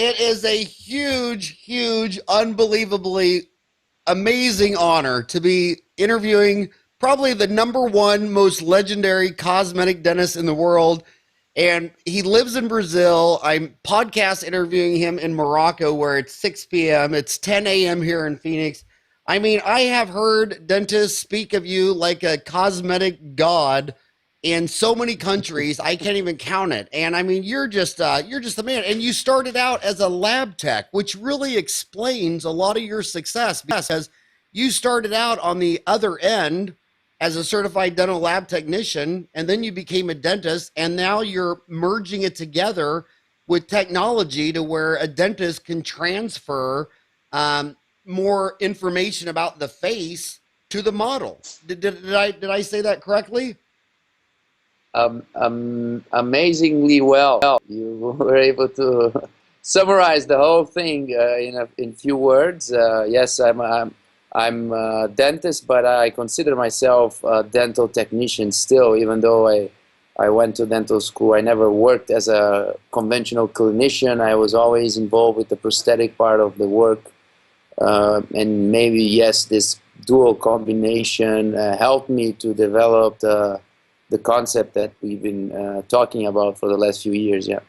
it is a huge, huge, unbelievably amazing honor to be interviewing probably the #1 most legendary cosmetic dentist in the world. And he lives in Brazil. I'm podcast interviewing him in Morocco where it's 6 p.m. It's 10 a.m. here in Phoenix. I mean, I have heard dentists speak of you like a cosmetic god in so many countries. I can't even count it. And I mean, you're just the man. And you started out as a lab tech, which really explains a lot of your success because you started out on the other end as a certified dental lab technician, and then you became a dentist, and now you're merging it together with technology to where a dentist can transfer more information about the face to the model. Did I say that correctly? Amazingly well. You were able to summarize the whole thing in few words. Yes, I'm a dentist, but I consider myself a dental technician still, even though I went to dental school. I never worked as a conventional clinician. I was always involved with the prosthetic part of the work. And maybe, yes, this dual combination helped me to develop the concept that we've been talking about for the last few years, yeah.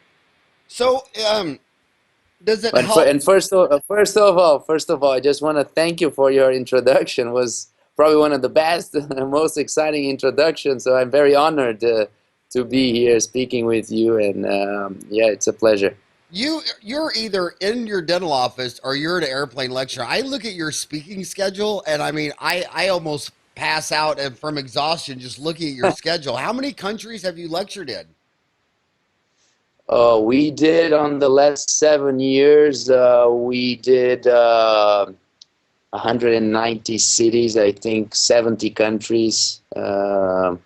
So, does it help? And first of all, I just want to thank you for your introduction. It was probably one of the best and most exciting introductions. So I'm very honored to be here speaking with you, and yeah, it's a pleasure. You're either in your dental office or you're at an airplane lecture. I look at your speaking schedule, and I mean, I almost pass out from exhaustion just looking at your schedule. How many countries have you lectured in? We did on the last 7 years, we did 190 cities, I think 70 countries. And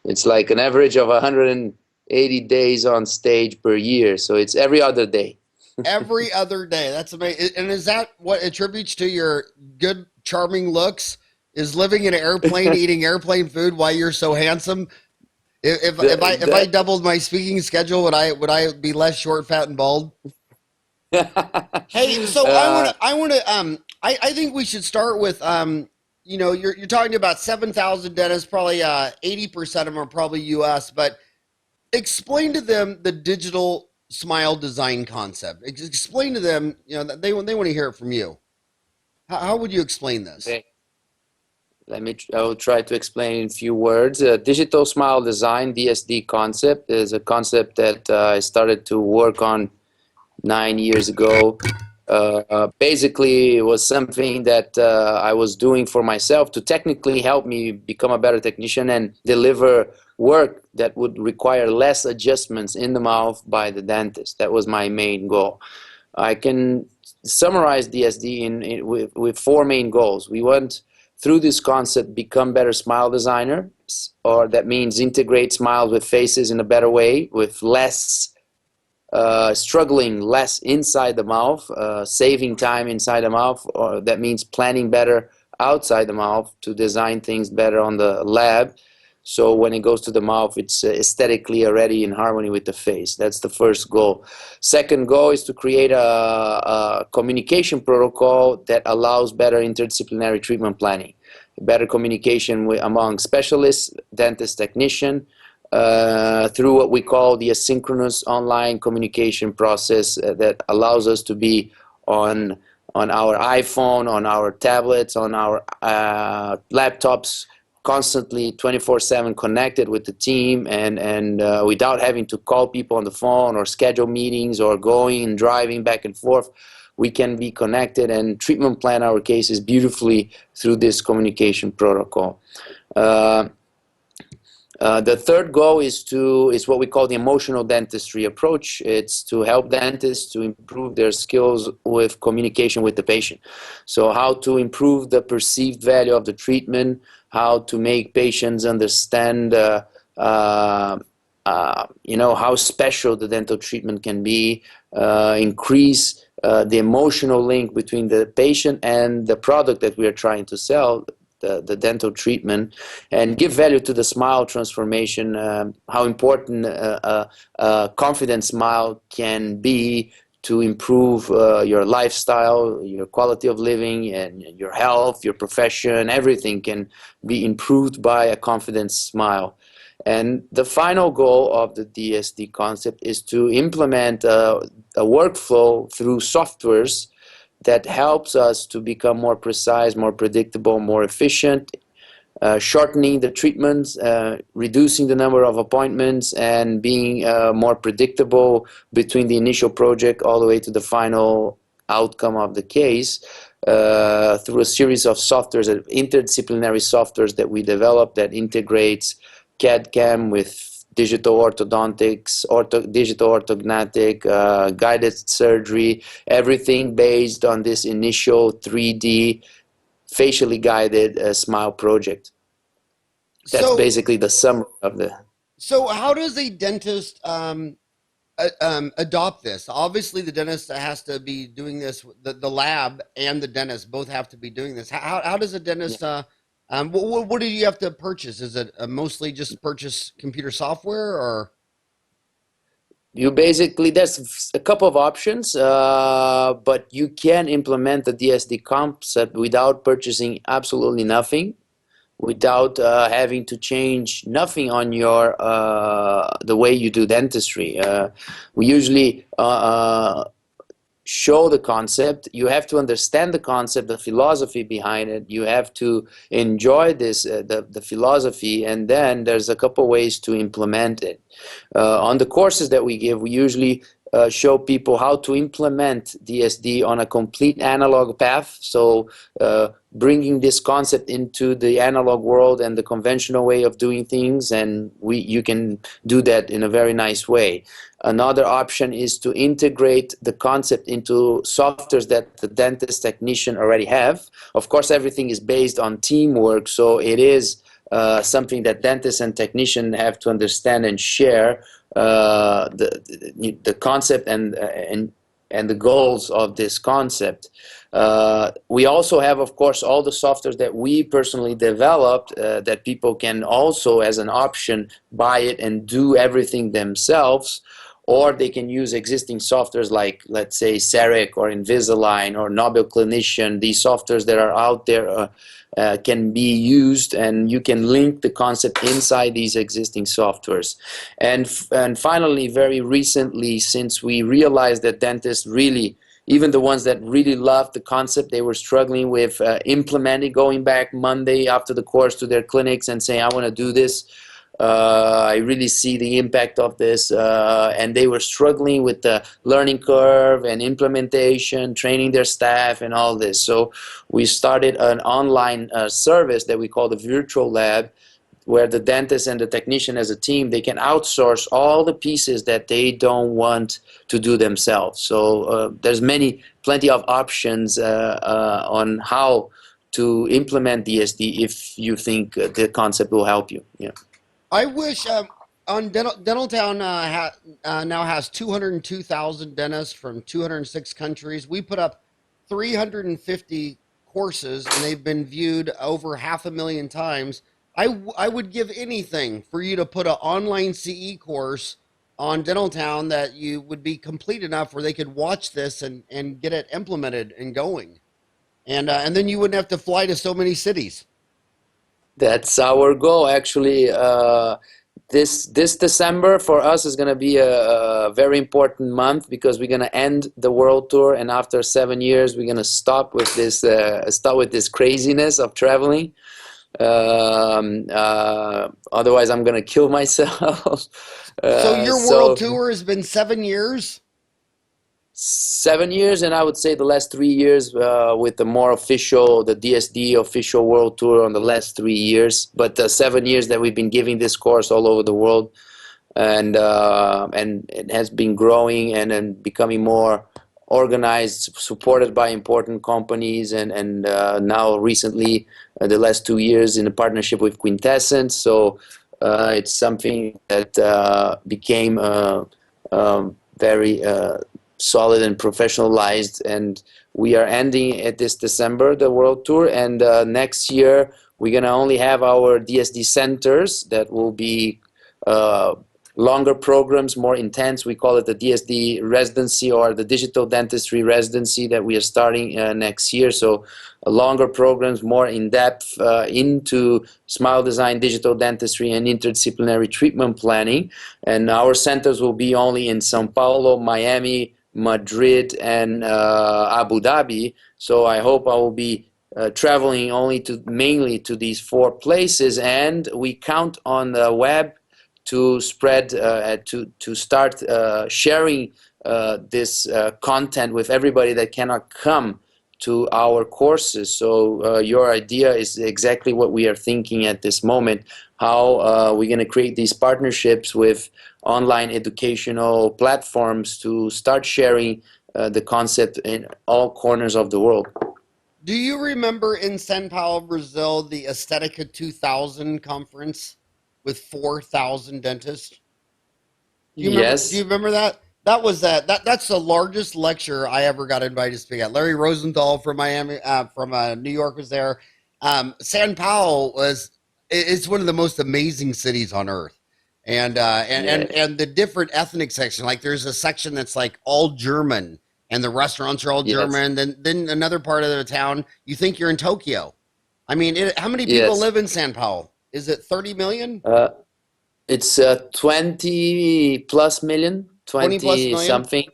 it's like an average of 180 days on stage per year. So it's every other day. Every other day. That's amazing. And is that what attributes to your good, charming looks? Is living in an airplane, eating airplane food while you're so handsome? If I doubled my speaking schedule, would I be less short, fat, and bald? Hey, so I think we should start with you're talking about 7,000 dentists, probably 80% of them are probably U.S. But explain to them the digital smile design concept. Explain to them, they want to hear it from you. How would you explain this? Okay. I will try to explain in a few words. Digital smile design, DSD concept, is a concept that I started to work on 9 years ago. Basically, it was something that I was doing for myself to technically help me become a better technician and deliver work that would require less adjustments in the mouth by the dentist. That was my main goal. I can summarize DSD with 4 main goals. We want, through this concept, become better smile designers, or that means integrate smiles with faces in a better way, with less struggling less inside the mouth, saving time inside the mouth, or that means planning better outside the mouth to design things better on the lab. So when it goes to the mouth, it's aesthetically already in harmony with the face. That's the first goal. Second goal is to create a communication protocol that allows better interdisciplinary treatment planning, better communication among specialists, dentist, technician, through what we call the asynchronous online communication process that allows us to be on our iPhone, on our tablets, on our laptops, constantly 24/7 connected with the team, and without having to call people on the phone or schedule meetings or going and driving back and forth. We can be connected and treatment plan our cases beautifully through this communication protocol. The third goal is what we call the emotional dentistry approach. It's to help dentists to improve their skills with communication with the patient. So how to improve the perceived value of the treatment, how to make patients understand how special the dental treatment can be, increase the emotional link between the patient and the product that we are trying to sell. the dental treatment, and give value to the smile transformation, how important a confident smile can be to improve your lifestyle, your quality of living, and your health, your profession. Everything can be improved by a confident smile. And the final goal of the DSD concept is to implement a workflow through softwares that helps us to become more precise, more predictable, more efficient, shortening the treatments, reducing the number of appointments, and being more predictable between the initial project all the way to the final outcome of the case, through a series of softwares, interdisciplinary softwares that we develop that integrates CAD/CAM with digital orthodontics, digital orthodontic, guided surgery, everything based on this initial 3D facially guided smile project. That's basically the summary of the. So how does a dentist adopt this? Obviously, the dentist has to be doing this. The lab and the dentist both have to be doing this. How does a dentist? What do you have to purchase? Is it mostly just purchase computer software, or? You basically, there's a couple of options, but you can implement the DSD concept without purchasing absolutely nothing, without having to change nothing on your the way you do dentistry. We usually show the concept. You have to understand the concept, the philosophy behind it. You have to enjoy this, the philosophy, and then there's a couple ways to implement it. On the courses that we give, we usually show people how to implement DSD on a complete analog path. So bringing this concept into the analog world and the conventional way of doing things, and you can do that in a very nice way. Another option is to integrate the concept into softwares that the dentist technician already have. Of course, everything is based on teamwork, so it is something that dentists and technicians have to understand and share the concept and the goals of this concept. We also have, of course, all the softwares that we personally developed that people can also, as an option, buy it and do everything themselves. Or they can use existing softwares like, let's say, Ceramic or Invisalign or Nobel Clinician. These softwares that are out there can be used, and you can link the concept inside these existing softwares. And finally, very recently, since we realized that dentists really, even the ones that really loved the concept, they were struggling with implementing, going back Monday after the course to their clinics and saying, I want to do this. I really see the impact of this, and they were struggling with the learning curve and implementation, training their staff and all this. So we started an online service that we call the virtual lab, where the dentist and the technician as a team, they can outsource all the pieces that they don't want to do themselves. So there's plenty of options on how to implement DSD if you think the concept will help you. Yeah. I wish on Dental Town now has 202,000 dentists from 206 countries. We put up 350 courses, and they've been viewed over 500,000 times. I would give anything for you to put an online CE course on Dental Town that you would be complete enough where they could watch this and get it implemented and going. And then you wouldn't have to fly to so many cities. That's our goal, actually. This December for us is going to be a very important month, because we're going to end the world tour, and after 7 years, we're going to stop with this craziness of traveling. Otherwise, I'm going to kill myself. So your world tour has been 7 years? 7 years, and I would say the last 3 years with the more official, the DSD official world tour on the last 3 years. But the 7 years that we've been giving this course all over the world, and it has been growing and becoming more organized, supported by important companies, and now recently, the last 2 years in a partnership with Quintessence. So it's something that became very solid and professionalized, and we are ending at this December the world tour, and next year we're going to only have our DSD centers that will be longer programs, more intense. We call it the DSD residency or the digital dentistry residency that we are starting next year. So longer programs, more in-depth into smile design, digital dentistry, and interdisciplinary treatment planning. And our centers will be only in Sao Paulo, Miami, Madrid, and Abu Dhabi. So I hope I will be traveling mainly to these 4 places, and we count on the web to spread, to start sharing this content with everybody that cannot come to our courses. So your idea is exactly what we are thinking at this moment, how we're going to create these partnerships with online educational platforms to start sharing the concept in all corners of the world. Do you remember in Sao Paulo, Brazil, the Esthetic 2000 conference with 4,000 dentists? Yes. Do you remember that? That's the largest lecture I ever got invited to speak at. Larry Rosenthal from Miami, from New York was there. Sao Paulo it's one of the most amazing cities on earth, and and the different ethnic section. Like there's a section that's like all German, and the restaurants are all German. Then another part of the town, you think you're in Tokyo. I mean, how many people live in Sao Paulo? Is it 30 million? It's 20 plus million, 20 plus million? Something.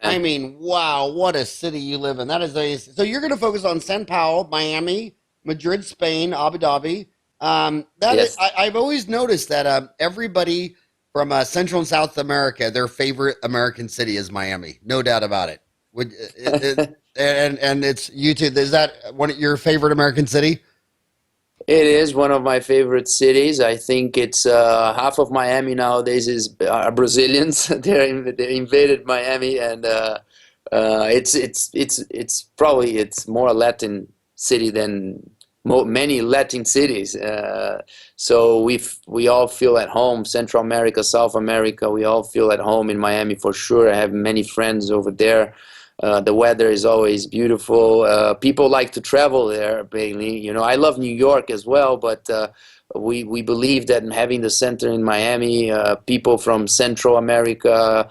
I mean, wow, what a city you live in. That is so you're going to focus on Sao Paulo, Miami, Madrid, Spain, Abu Dhabi. I've always noticed that everybody from Central and South America, their favorite American city is Miami. No doubt about it. And it's you too. Is that one of your favorite American city? It is one of my favorite cities. I think it's half of Miami nowadays are Brazilians. They invaded Miami, and it's probably more a Latin city than many Latin cities. So we all feel at home. Central America, South America, we all feel at home in Miami for sure. I have many friends over there. The weather is always beautiful. People like to travel there, mainly. You know, I love New York as well, but we believe that having the center in Miami, people from Central America,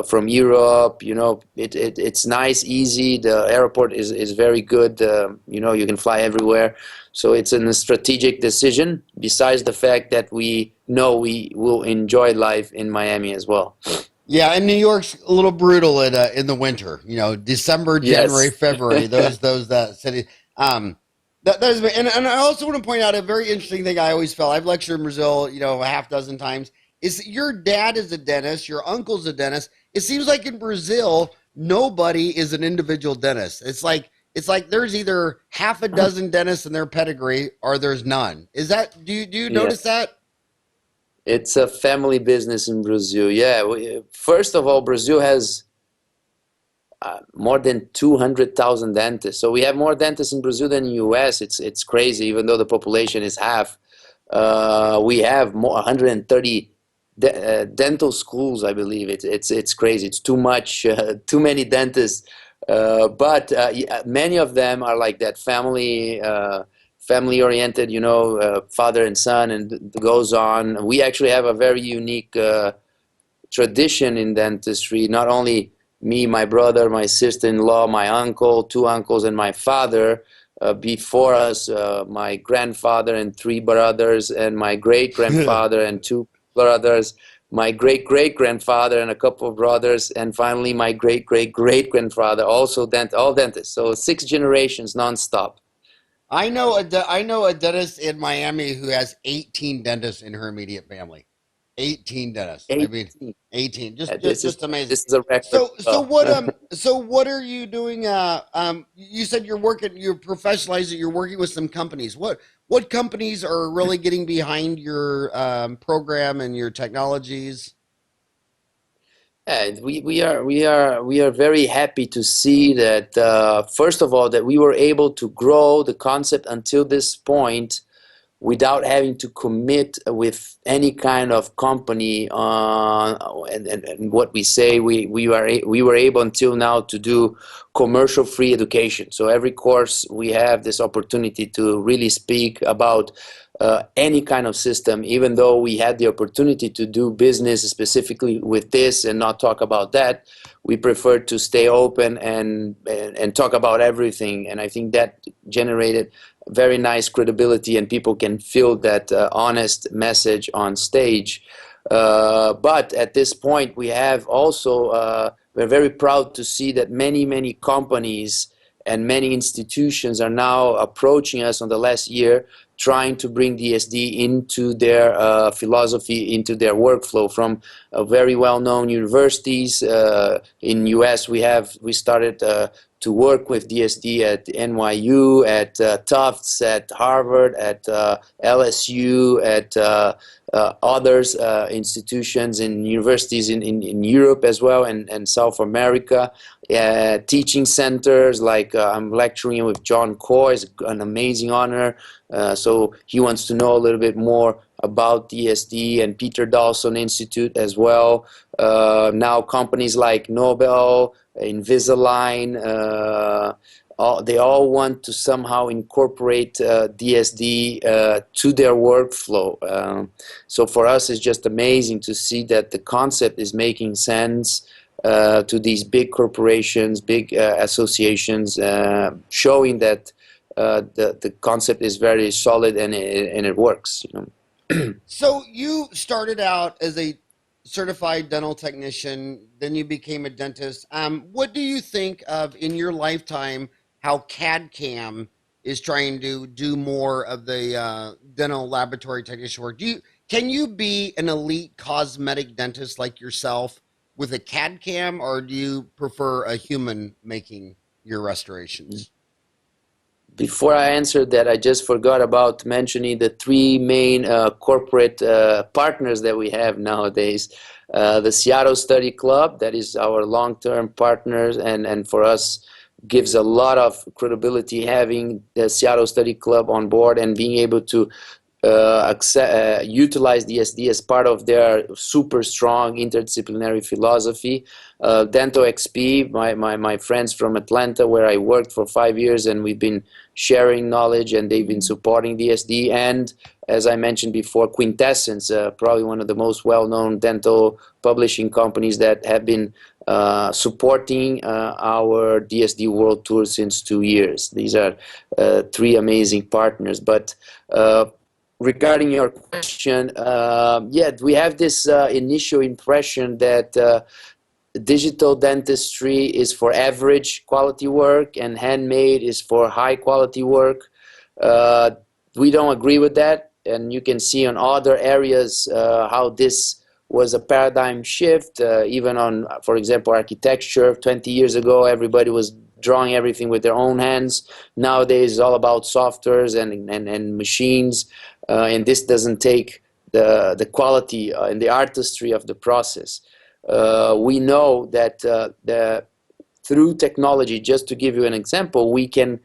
from Europe, you know, it's nice, easy. The airport is very good. You know, you can fly everywhere. So it's a strategic decision, besides the fact that we know we will enjoy life in Miami as well. Yeah, and New York's a little brutal in the winter. You know, December, January, February. Those cities. And I also want to point out a very interesting thing. I always felt I've lectured in Brazil, you know, a half dozen times. Is your dad is a dentist, your uncle's a dentist. It seems like in Brazil nobody is an individual dentist. It's like there's either half a dozen dentists in their pedigree or there's none. Is that do you notice that? It's a family business in Brazil. Yeah. First of all, Brazil has more than 200,000 dentists. So we have more dentists in Brazil than in the U.S. It's crazy, even though the population is half. We have 130 dental schools, I believe. It's crazy. It's too much, too many dentists. But many of them are like that family oriented, you know, father and son, and it goes on. We actually have a very unique tradition in dentistry. Not only me, my brother, my sister-in-law, my uncle, 2 uncles, and my father. Before us, my grandfather and 3 brothers, and my great-grandfather and 2 brothers, my great-great-grandfather and a couple of brothers, and finally my great-great-great-grandfather, also all dentists. So 6 generations nonstop. I know a dentist in Miami who has 18 dentists in her immediate family. 18 dentists. 18. I mean, 18. Just amazing. This is a record. So what are you doing? You said you're professionalizing. You're working with some companies. What companies are really getting behind your program and your technologies? We are very happy to see that first of all that we were able to grow the concept until this point without having to commit with any kind of company. And what we say, we were able until now to do commercial free education. So every course we have this opportunity to really speak about any kind of system, even though we had the opportunity to do business specifically with this and not talk about that. We prefer to stay open and talk about everything. And I think that generated very nice credibility, and people can feel that honest message on stage. But at this point, we have also, we're very proud to see that many companies and many institutions are now approaching us on the last year, trying to bring DSD into their philosophy, into their workflow. From very well-known universities in US, we started to work with DSD at NYU, at Tufts, at Harvard, at LSU, at others institutions and universities in Europe as well, and South America. Teaching centers, like I'm lecturing with John Coy, is an amazing honor. So he wants to know a little bit more about DSD, and Peter Dawson Institute as well. Now companies like Nobel, Invisalign, they all want to somehow incorporate DSD to their workflow. So for us, it's just amazing to see that the concept is making sense to these big corporations, big associations, showing that the concept is very solid and it works. So you started out as a certified dental technician, then you became a dentist. What do you think of in your lifetime how CAD/CAM is trying to do more of the dental laboratory technician work? Can you be an elite cosmetic dentist like yourself with a CAD/CAM, or do you prefer a human making your restorations? Before I answered that, I just forgot about mentioning the three main corporate partners that we have nowadays. The Seattle Study Club, that is our long-term partners, and for us gives a lot of credibility having the Seattle Study Club on board and being able to utilize DSD as part of their super strong interdisciplinary philosophy. Dental XP, my friends from Atlanta, where I worked for 5 years, and we've been sharing knowledge, and they've been supporting DSD. And as I mentioned before, Quintessence, probably one of the most well-known dental publishing companies that have been supporting our DSD World Tour since 2 years. These are three amazing partners. But regarding your question, yeah, we have this initial impression that digital dentistry is for average quality work and handmade is for high quality work. We don't agree with that, and you can see on other areas how this was a paradigm shift, even on, for example, architecture. 20 years ago, everybody was drawing everything with their own hands. Nowadays, it's all about softwares and machines, and this doesn't take the quality and the artistry of the process. We know that through technology, just to give you an example, we can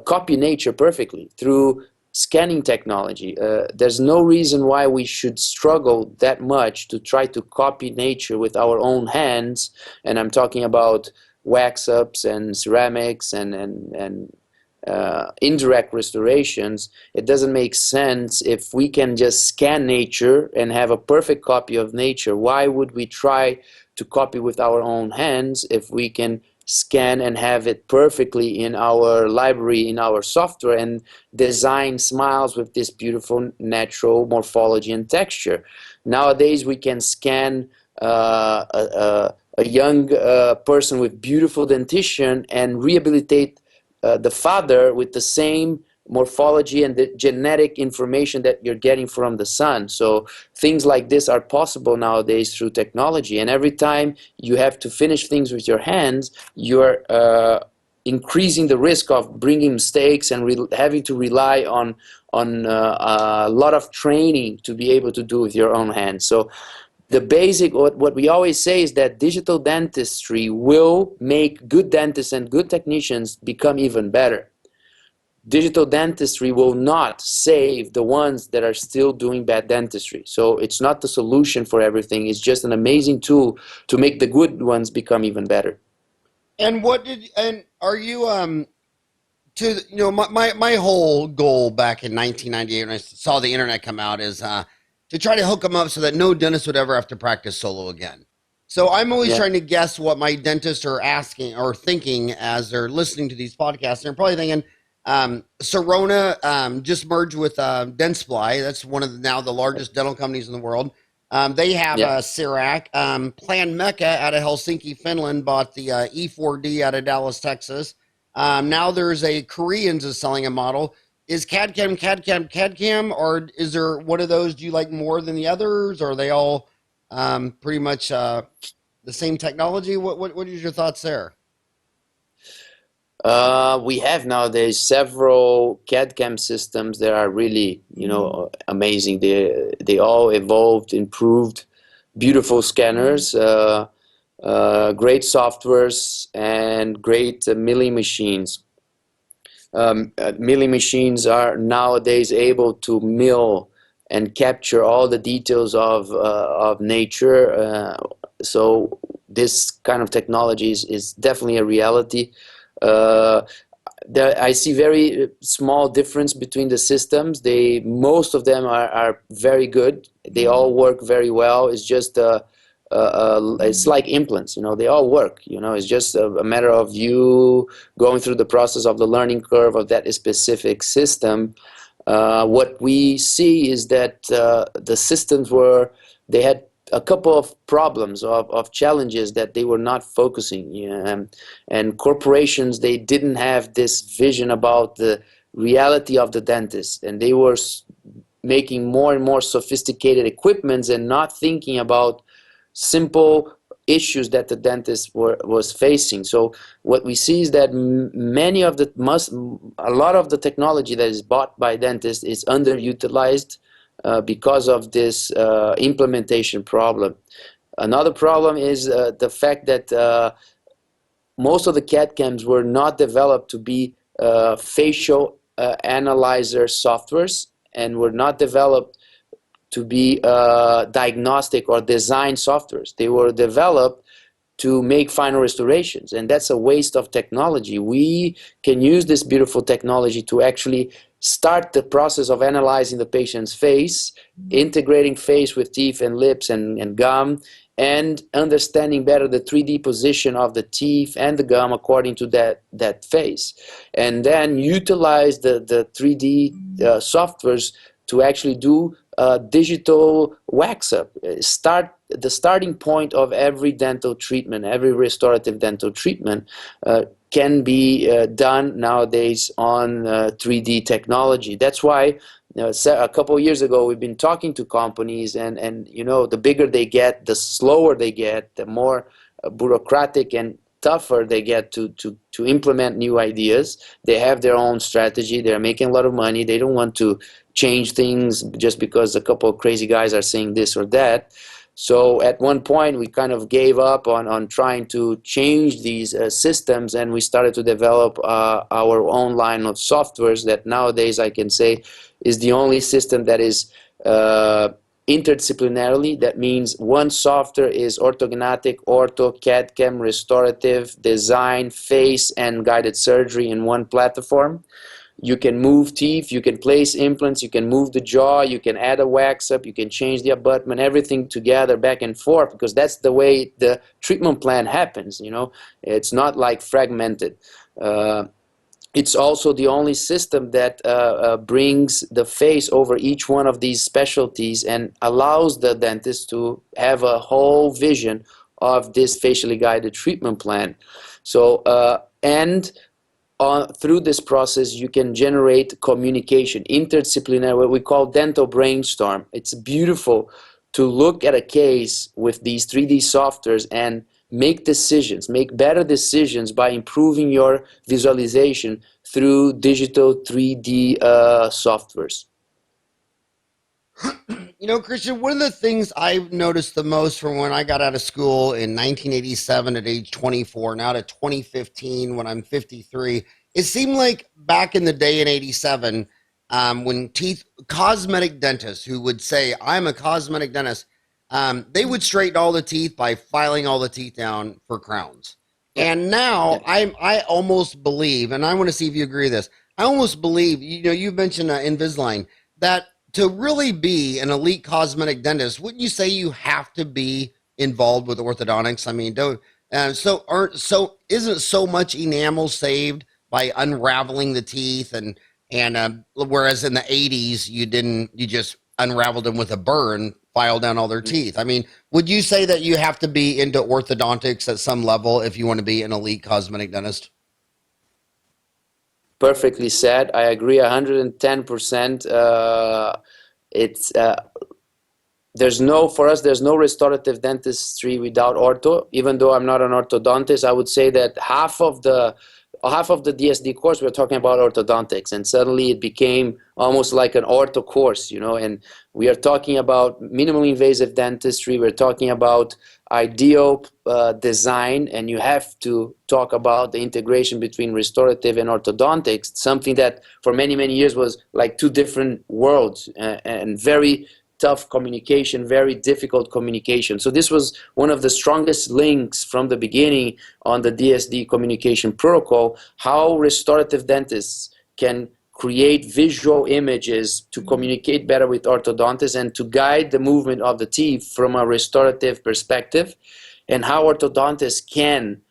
copy nature perfectly through scanning technology. There's no reason why we should struggle that much to try to copy nature with our own hands. And I'm talking about wax ups and ceramics and indirect restorations. It doesn't make sense if we can just scan nature and have a perfect copy of nature. Why would we try to copy with our own hands if we can scan and have it perfectly in our library, in our software, and design smiles with this beautiful natural morphology and texture? Nowadays, we can scan a young person with beautiful dentition and rehabilitate the father with the same morphology and the genetic information that you're getting from the son. So things like this are possible nowadays through technology. And every time you have to finish things with your hands, you're increasing the risk of bringing mistakes and having to rely on a lot of training to be able to do with your own hands. So the basic, what we always say is that digital dentistry will make good dentists and good technicians become even better. digital dentistry will not save the ones that are still doing bad dentistry. So it's not the solution for everything. It's just an amazing tool to make the good ones become even better. And are you my whole goal back in 1998 when I saw the internet come out is to try to hook them up so that no dentist would ever have to practice solo again. So I'm always trying to guess what my dentists are asking or thinking as they're listening to these podcasts. They're probably thinking, Sirona just merged with Dentsply. That's one of now the largest dental companies in the world. They have a Cerac. Plan Mecca out of Helsinki, Finland, bought the E4D out of Dallas, Texas. Now there's a Koreans is selling a model. Is CAD-CAM, or is there one of those? Do you like more than the others? Or are they all pretty much the same technology? What is your thoughts there? We have nowadays several CAD/CAM systems that are really, amazing. They all evolved, improved, beautiful scanners, great softwares, and great milling machines. Milling machines are nowadays able to mill and capture all the details of nature. So this kind of technology is definitely a reality. I see very small difference between the systems. Most of them are very good. They all work very well. It's just it's like implants, they all work. It's just a matter of you going through the process of the learning curve of that specific system. What we see is that the systems they had a couple of problems of challenges that they were not focusing. And corporations, they didn't have this vision about the reality of the dentist, and they were making more and more sophisticated equipments and not thinking about simple issues that the dentist was facing. So what we see is that a lot of the technology that is bought by dentists is underutilized because of this implementation problem. Another problem is the fact that most of the CAD/CAMs were not developed to be facial analyzer softwares, and were not developed to be diagnostic or design softwares. They were developed to make final restorations, and that's a waste of technology. We can use this beautiful technology to actually start the process of analyzing the patient's face, integrating face with teeth and lips and gum, and understanding better the 3D position of the teeth and the gum according to that face. And then utilize the 3D softwares to actually do digital wax up. The starting point of every dental treatment, every restorative dental treatment can be done nowadays on 3D technology. That's why a couple of years ago we've been talking to companies, and the bigger they get, the slower they get, the more bureaucratic and tougher they get to implement new ideas. They have their own strategy. They're making a lot of money. They don't want to change things just because a couple of crazy guys are saying this or that. So at one point we kind of gave up on trying to change these systems, and we started to develop our own line of softwares that nowadays I can say is the only system that is interdisciplinarily. That means one software is orthodontic, ortho, CAD/CAM, restorative, design, face, and guided surgery in one platform. You can move teeth, you can place implants, you can move the jaw, you can add a wax up, you can change the abutment, everything together back and forth, because that's the way the treatment plan happens. It's not like fragmented. It's also the only system that brings the face over each one of these specialties and allows the dentist to have a whole vision of this facially guided treatment plan. So, through this process, you can generate communication, interdisciplinary, what we call dental brainstorm. It's beautiful to look at a case with these 3D softwares and make decisions, make better decisions by improving your visualization through digital 3D softwares. Christian, one of the things I've noticed the most from when I got out of school in 1987 at age 24, now to 2015 when I'm 53, it seemed like back in the day in 87, when cosmetic dentists who would say, I'm a cosmetic dentist, they would straighten all the teeth by filing all the teeth down for crowns. Yeah. And now Yeah. I almost believe, and I want to see if you agree with this, I almost believe, you mentioned Invisalign, that to really be an elite cosmetic dentist, wouldn't you say you have to be involved with orthodontics? I mean, don't isn't so much enamel saved by unraveling the teeth and whereas in the 80s you just unraveled them with a burr and filed down all their teeth. I mean, would you say that you have to be into orthodontics at some level if you want to be an elite cosmetic dentist? Perfectly said. I agree 110%. It's there's no restorative dentistry without ortho. Even though I'm not an orthodontist, I would say that half of the DSD course we're talking about orthodontics, and suddenly it became almost like an ortho course, and we are talking about minimally invasive dentistry. We're talking about ideal design, and you have to talk about the integration between restorative and orthodontics, something that for many, many years was like two different worlds and very tough communication, very difficult communication. So this was one of the strongest links from the beginning on the DSD communication protocol, how restorative dentists can create visual images to communicate better with orthodontists and to guide the movement of the teeth from a restorative perspective, and how orthodontists can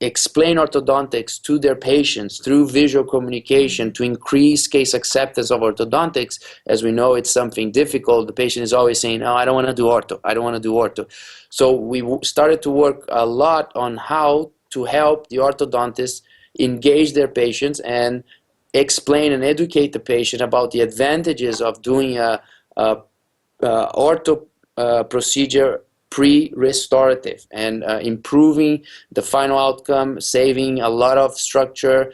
explain orthodontics to their patients through visual communication to increase case acceptance of orthodontics. As we know, it's something difficult. The patient is always saying, oh, I don't want to do ortho. I don't want to do ortho. So we started to work a lot on how to help the orthodontists engage their patients and explain and educate the patient about the advantages of doing a ortho procedure pre-restorative and improving the final outcome, saving a lot of structure,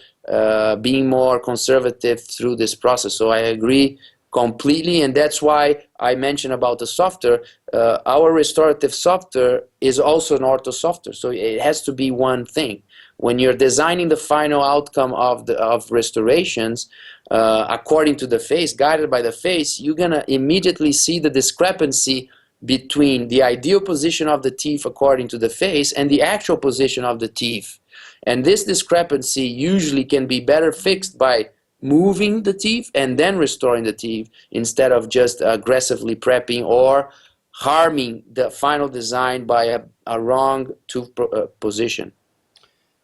being more conservative through this process. So I agree completely, and that's why I mentioned about the software. Our restorative software is also an ortho software, so it has to be one thing. When you're designing the final outcome of restorations, according to the face, guided by the face, you're gonna immediately see the discrepancy between the ideal position of the teeth according to the face and the actual position of the teeth. And this discrepancy usually can be better fixed by moving the teeth and then restoring the teeth instead of just aggressively prepping or harming the final design by a wrong tooth position.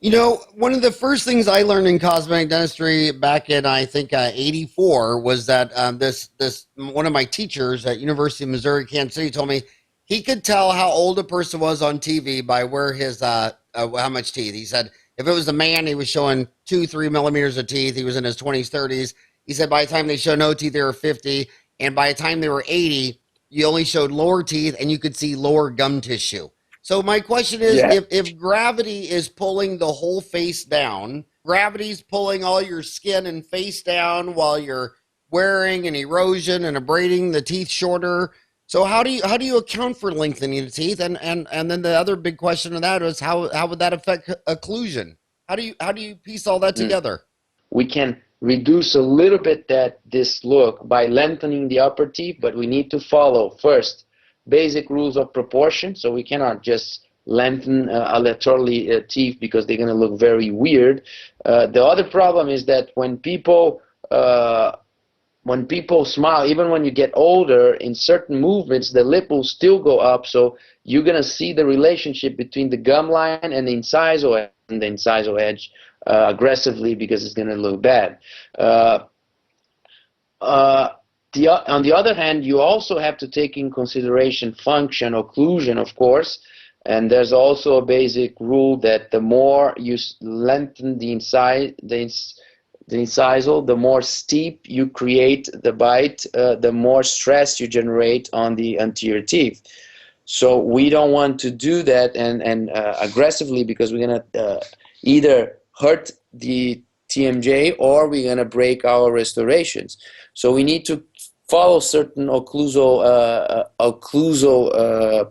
One of the first things I learned in cosmetic dentistry back in, I think, 84 was that this one of my teachers at University of Missouri, Kansas City, told me he could tell how old a person was on TV by where his how much teeth. He said if it was a man, he was showing 2-3 millimeters of teeth. He was in his 20s, 30s. He said by the time they showed no teeth, they were 50, and by the time they were 80, you only showed lower teeth and you could see lower gum tissue. So my question is, if gravity is pulling the whole face down, gravity's pulling all your skin and face down while you're wearing and erosion and abrading the teeth shorter. So how do you account for lengthening the teeth? And then the other big question of that is how would that affect occlusion? How do you piece all that together? We can reduce a little bit this look by lengthening the upper teeth, but we need to follow first basic rules of proportion. So we cannot just lengthen laterally teeth because they're going to look very weird. The other problem is that when people smile, even when you get older, in certain movements, the lip will still go up. So you're going to see the relationship between the gum line and the incisal edge aggressively because it's going to look bad. On the other hand, you also have to take in consideration function, occlusion, of course, and there's also a basic rule that the more you lengthen the incisal, the more steep you create the bite, the more stress you generate on the anterior teeth. So we don't want to do that and aggressively, because we're going to either hurt the TMJ or we're going to break our restorations. So we need to follow certain occlusal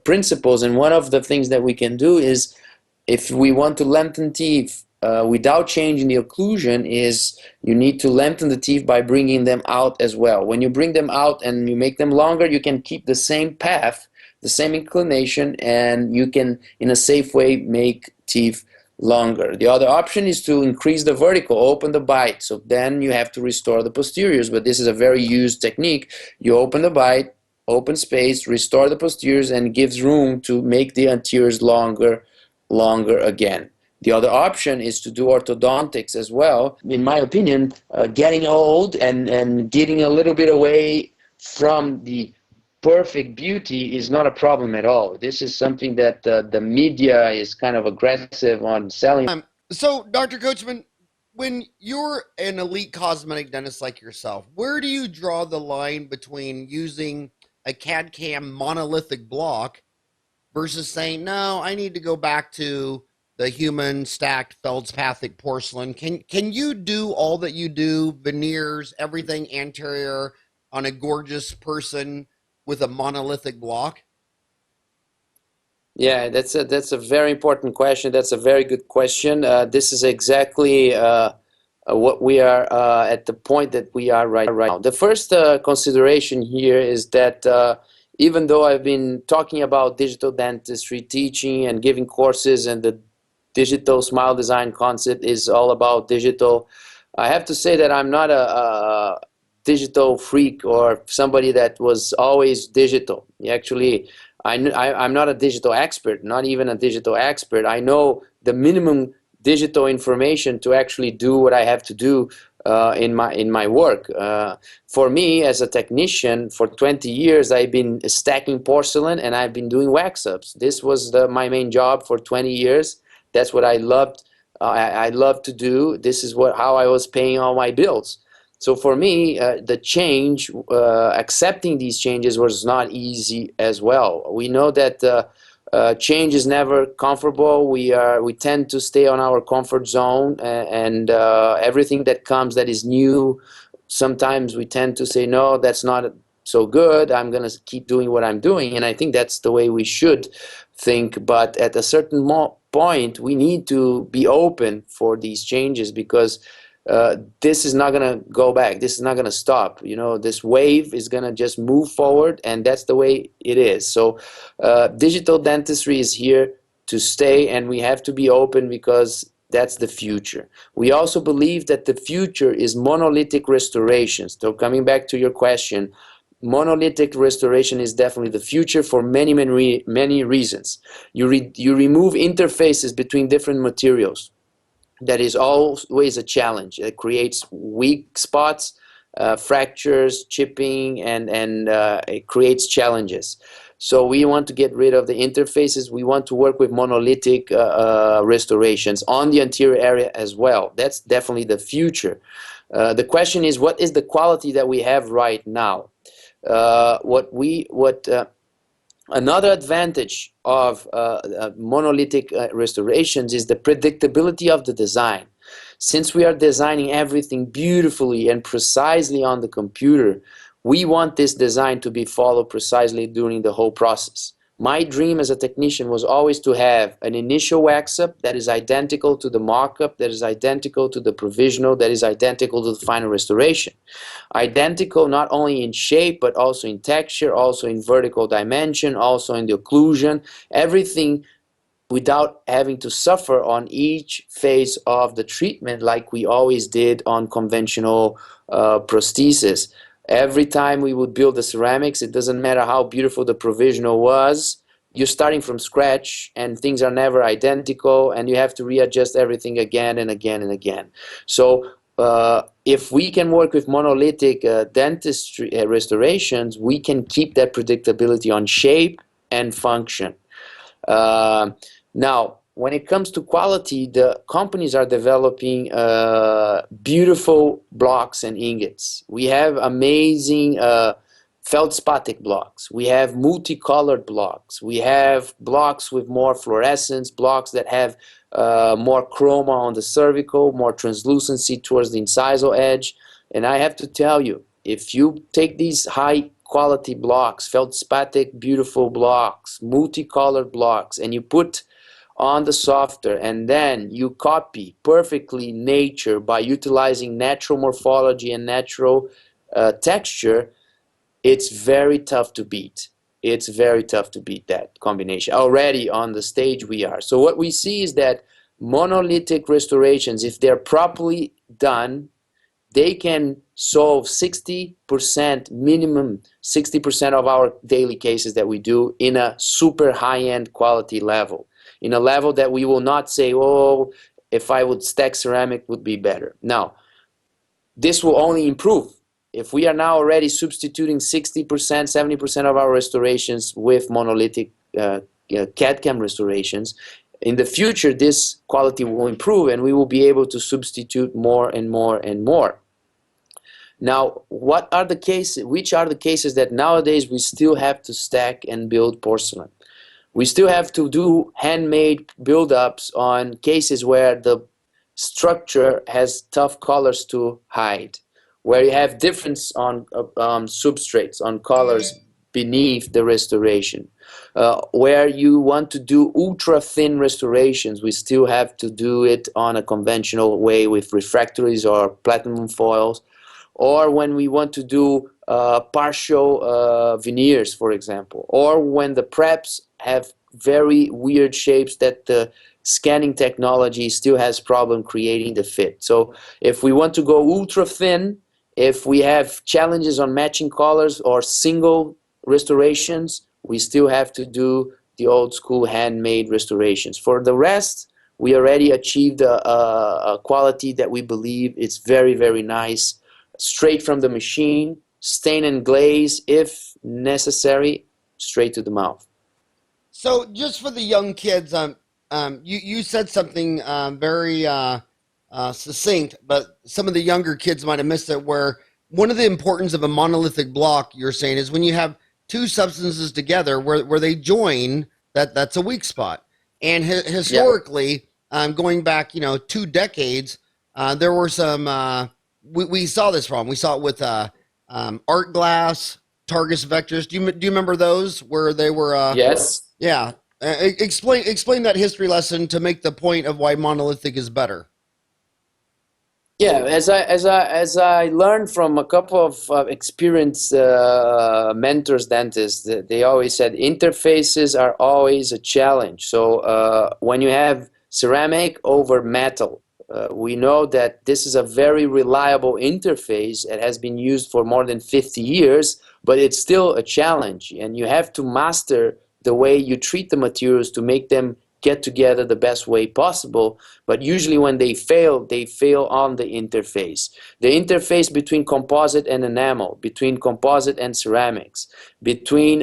principles, and one of the things that we can do is, if we want to lengthen teeth without changing the occlusion is you need to lengthen the teeth by bringing them out as well. When you bring them out and you make them longer, you can keep the same path, the same inclination, and you can, in a safe way, make teeth longer. The other option is to increase the vertical, open the bite. So then you have to restore the posteriors, but this is a very used technique. You open the bite, open space, restore the posteriors, and gives room to make the anteriors longer again. The other option is to do orthodontics as well. In my opinion, getting old and getting a little bit away from the perfect beauty is not a problem at all. This is something that the media is kind of aggressive on selling. So, Dr. Coachman, when you're an elite cosmetic dentist like yourself, where do you draw the line between using a CAD/CAM monolithic block versus saying, no, I need to go back to the human stacked feldspathic porcelain? Can you do all that you do, veneers, everything anterior on a gorgeous person with a monolithic block? Yeah, that's a very important question. That's a very good question. This is exactly what we are at the point that we are right now. The first consideration here is that even though I've been talking about digital dentistry, teaching and giving courses, and the digital smile design concept is all about digital, I have to say that I'm not a digital freak or somebody that was always digital. Actually, I'm not a digital expert, not even a digital expert. I know the minimum digital information to actually do what I have to do in my work. For me, as a technician, for 20 years, I've been stacking porcelain and I've been doing wax ups. This was my main job for 20 years. That's what I loved. I loved to do. This is how I was paying all my bills. So for me, the change, accepting these changes was not easy as well. We know that change is never comfortable. We tend to stay on our comfort zone, and everything that comes that is new, sometimes we tend to say, no, that's not so good. I'm going to keep doing what I'm doing. And I think that's the way we should think. But at a certain point, we need to be open for these changes, because this is not going to go back. This is not going to stop. You know, this wave is going to just move forward, and that's the way it is. So digital dentistry is here to stay, and we have to be open, because that's the future. We also believe that the future is monolithic restorations. So coming back to your question, monolithic restoration is definitely the future for many reasons. You remove interfaces between different materials. That is always a challenge. It creates weak spots, fractures, chipping, and it creates challenges. So we want to get rid of the interfaces. We want to work with monolithic restorations on the anterior area as well. That's definitely the future. The question is, what is the quality that we have right now? Another advantage of monolithic restorations is the predictability of the design. Since we are designing everything beautifully and precisely on the computer, we want this design to be followed precisely during the whole process. My dream as a technician was always to have an initial wax-up that is identical to the mock-up, that is identical to the provisional, that is identical to the final restoration. Identical not only in shape, but also in texture, also in vertical dimension, also in the occlusion, everything without having to suffer on each phase of the treatment like we always did on conventional prosthesis. Every time we would build the ceramics, it doesn't matter how beautiful the provisional was, you're starting from scratch and things are never identical, and you have to readjust everything again and again and again. So if we can work with monolithic dentistry restorations, we can keep that predictability on shape and function. Now, when it comes to quality, the companies are developing beautiful blocks and ingots. We have amazing feldspathic blocks. We have multicolored blocks. We have blocks with more fluorescence, blocks that have more chroma on the cervical, more translucency towards the incisal edge. And I have to tell you, if you take these high quality blocks, feldspathic beautiful blocks, multicolored blocks, and you put on the software, and then you copy perfectly nature by utilizing natural morphology and natural texture, it's very tough to beat. It's very tough to beat that combination. Already on the stage we are. So what we see is that monolithic restorations, if they're properly done, they can solve 60%, minimum 60% of our daily cases that we do in a super high-end quality level. In a level that we will not say, oh, if I would stack ceramic would be better. No, this will only improve. If we are now already substituting 60%, 70% of our restorations with monolithic CAD/CAM restorations, in the future this quality will improve and we will be able to substitute more and more and more. Now, which are the cases that nowadays we still have to stack and build porcelain? We still have to do handmade build-ups on cases where the structure has tough colors to hide, where you have difference on substrates, on colors beneath the restoration. Where you want to do ultra-thin restorations, we still have to do it on a conventional way with refractories or platinum foils. Or when we want to do partial veneers, for example, or when the preps have very weird shapes that the scanning technology still has problem creating the fit. So if we want to go ultra thin, if we have challenges on matching colors or single restorations, we still have to do the old school handmade restorations. For the rest, we already achieved a quality that we believe is very, very nice, straight from the machine, stain and glaze, if necessary, straight to the mouth. So just for the young kids, you said something very succinct, but some of the younger kids might have missed it, where one of the importance of a monolithic block, you're saying, is when you have two substances together where they join, that's a weak spot. And historically, going back 2 decades, there were some we saw this problem. We saw it with art glass, Targus vectors. Do you remember those where they were? Yes. Yeah. Explain that history lesson to make the point of why monolithic is better. Yeah, as I learned from a couple of experienced mentors, dentists, they always said interfaces are always a challenge. So when you have ceramic over metal, we know that this is a very reliable interface. It has been used for more than 50 years, but it's still a challenge. And you have to master the way you treat the materials to make them get together the best way possible. But usually when they fail on the interface. The interface between composite and enamel, between composite and ceramics, between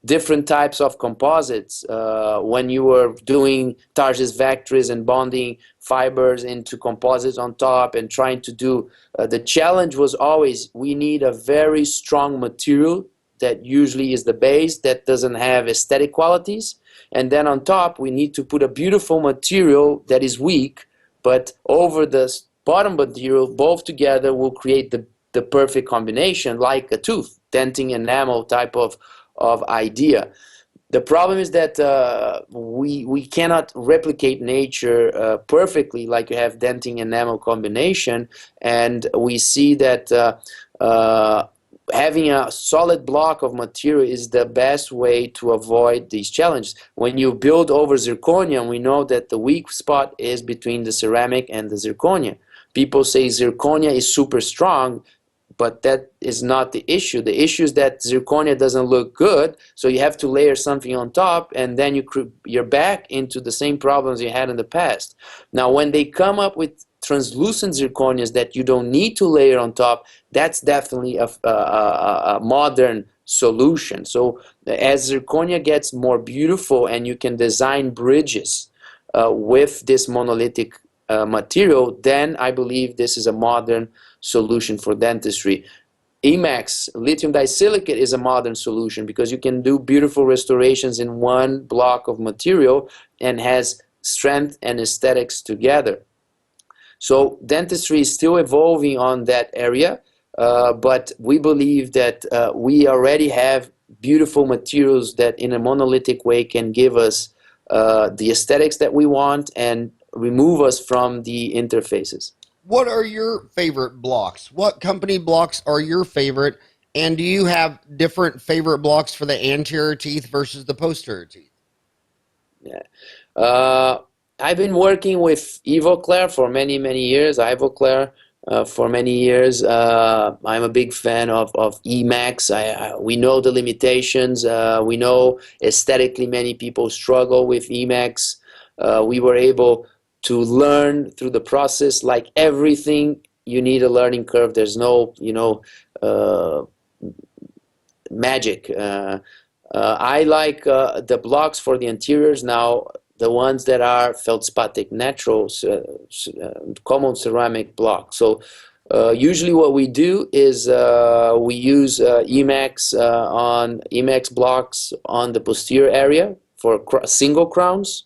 different types of composites. When you were doing Targus vectors and bonding fibers into composites on top and trying to do, the challenge was always, we need a very strong material that usually is the base, that doesn't have aesthetic qualities. And then on top, we need to put a beautiful material that is weak, but over the bottom material, both together will create the perfect combination, like a tooth, denting enamel type of idea. The problem is that we cannot replicate nature perfectly like you have denting enamel combination, and we see that having a solid block of material is the best way to avoid these challenges. When you build over zirconia, we know that the weak spot is between the ceramic and the zirconia. People say zirconia is super strong, but that is not the issue. The issue is that zirconia doesn't look good, so you have to layer something on top, and then you're back into the same problems you had in the past. Now, when they come up with translucent zirconias that you don't need to layer on top, that's definitely a modern solution. So as zirconia gets more beautiful and you can design bridges with this monolithic material, then I believe this is a modern solution for dentistry. Emax, lithium disilicate, is a modern solution because you can do beautiful restorations in one block of material and has strength and aesthetics together. So dentistry is still evolving on that area, but we believe that we already have beautiful materials that in a monolithic way can give us the aesthetics that we want and remove us from the interfaces. What are your favorite blocks? What company blocks are your favorite? And do you have different favorite blocks for the anterior teeth versus the posterior teeth? Yeah. I've been working with Ivoclar for many, many years. Ivoclar for many years. I'm a big fan of Emax. We know the limitations. We know aesthetically many people struggle with Emax. We were able to learn through the process. Like everything, you need a learning curve. There's no, magic. I like the blocks for the anteriors now, the ones that are feldspatic, natural, common ceramic blocks. So usually what we do is we use Emax blocks on the posterior area for single crowns.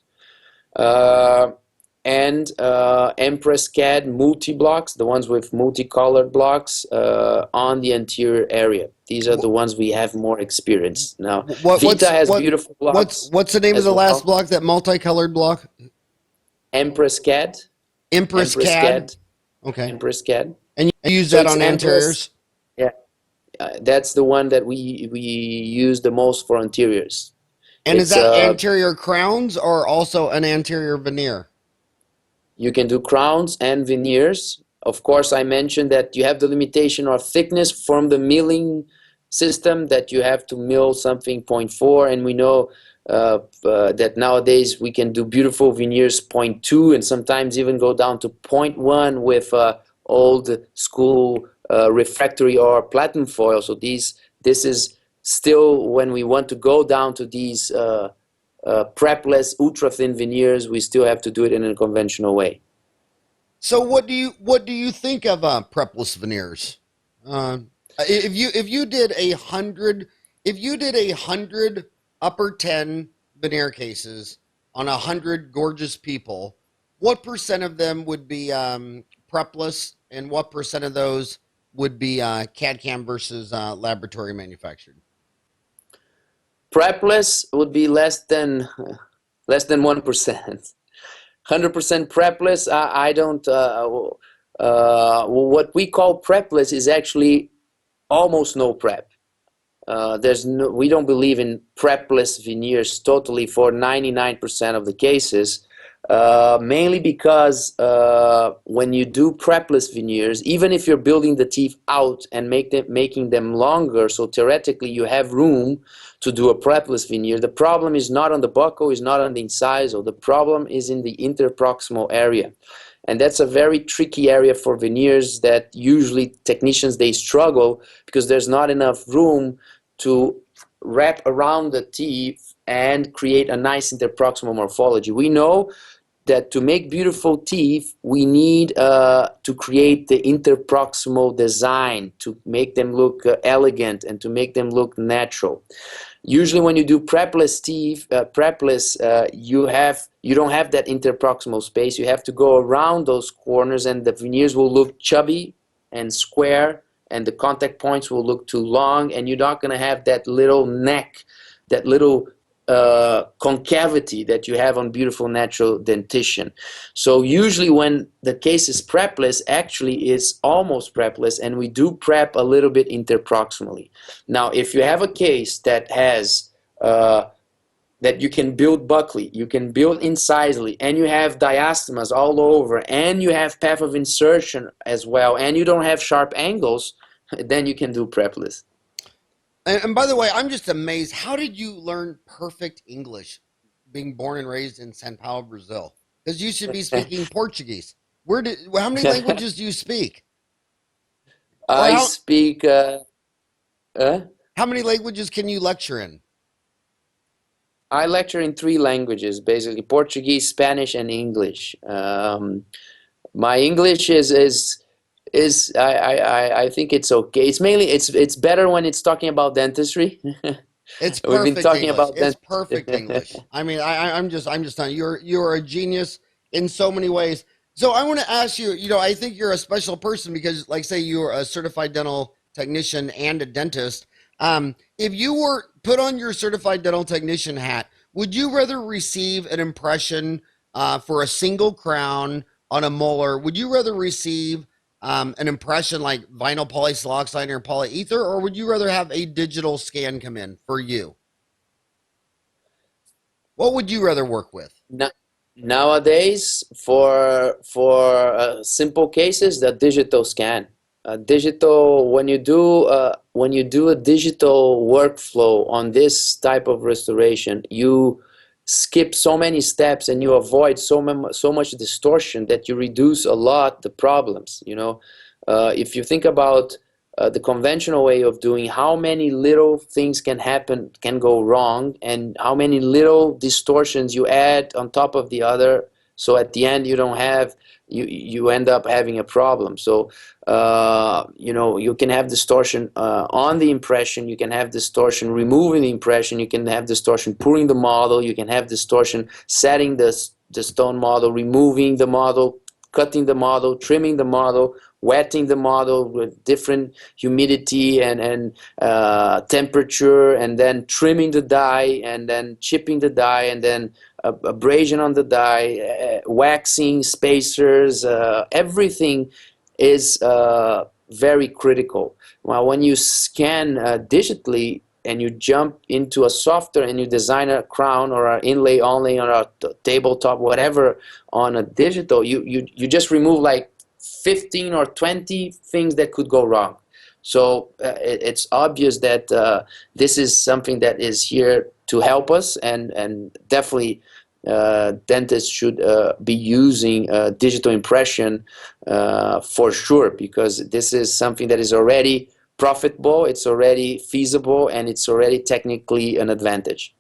And Empress CAD multi-blocks, the ones with multicolored blocks on the anterior area. These are the ones we have more experience. Now, Vita has beautiful blocks. What's the name of the last block, that multicolored block? Empress CAD. Empress CAD? Okay. Empress CAD. And you use that on anteriors? Yeah. That's the one that we use the most for anteriors. And is that anterior crowns or also an anterior veneer? You can do crowns and veneers. Of course, I mentioned that you have the limitation of thickness from the milling system, that you have to mill something 0.4, and we know that nowadays we can do beautiful veneers 0.2 and sometimes even go down to 0.1 with old school refractory or platinum foil. So this is still, when we want to go down to these prepless ultra thin veneers, we still have to do it in a conventional way. So what do you think of prepless veneers? If you did 100 upper 10 veneer cases on 100 gorgeous people, what percent of them would be prepless, and what percent of those would be CAD/CAM versus laboratory manufactured? Prepless would be less than 1%. 100% prepless. I don't. What we call prepless is actually almost no prep. We don't believe in prepless veneers totally for 99% of the cases. Mainly because when you do prepless veneers, even if you're building the teeth out and making them longer, so theoretically you have room to do a prepless veneer, the problem is not on the buccal, is not on the incisal. The problem is in the interproximal area. And that's a very tricky area for veneers that usually technicians, they struggle because there's not enough room to wrap around the teeth and create a nice interproximal morphology. We know that to make beautiful teeth, we need to create the interproximal design to make them look elegant and to make them look natural. Usually when you do prepless teeth, you don't have that interproximal space. You have to go around those corners and the veneers will look chubby and square and the contact points will look too long, and you're not going to have that little neck, that little concavity that you have on beautiful natural dentition. So usually when the case is prepless, actually is almost prepless, and we do prep a little bit interproximally. Now, if you have a case that has that you can build buccally, you can build incisally, and you have diastemas all over, and you have path of insertion as well, and you don't have sharp angles, then you can do prepless. And by the way, I'm just amazed. How did you learn perfect English being born and raised in Sao Paulo-Brasil? Because you should be speaking Portuguese. How many languages do you speak? I speak... How many languages can you lecture in? I lecture in 3 languages, basically Portuguese, Spanish, and English. My English I think it's okay. It's mainly it's better when it's talking about dentistry. It's perfect. We've been talking English. about it's perfect English. I mean, I'm just telling you, you're a genius in so many ways. So I want to ask you, I think you're a special person because, like, say you're a certified dental technician and a dentist. If you were put on your certified dental technician hat, Would you rather receive an impression for a single crown on a molar? Would you rather receive an impression like vinyl polysiloxane or polyether, or would you rather have a digital scan come in for you? What would you rather work with? No, nowadays, for simple cases, the digital scan. Digital when you do a digital workflow on this type of restoration, you skip so many steps and you avoid so much distortion that you reduce a lot the problems. You know, if you think about the conventional way of doing, how many little things can happen, can go wrong, and how many little distortions you add on top of the other, so at the end you don't have, you end up having a problem. So you know, you can have distortion on the impression, you can have distortion removing the impression, you can have distortion pouring the model, you can have distortion setting the stone model, removing the model, cutting the model, trimming the model, wetting the model with different humidity and temperature, and then trimming the die, and then chipping the die, and then abrasion on the die, waxing, spacers, everything is very critical. Well, when you scan digitally and you jump into a software and you design a crown or an inlay only or a tabletop, whatever, on a digital, you just remove like 15 or 20 things that could go wrong. So it's obvious that this is something that is here to help us, and definitely dentists should be using digital impression for sure, because this is something that is already profitable, it's already feasible, and it's already technically an advantage.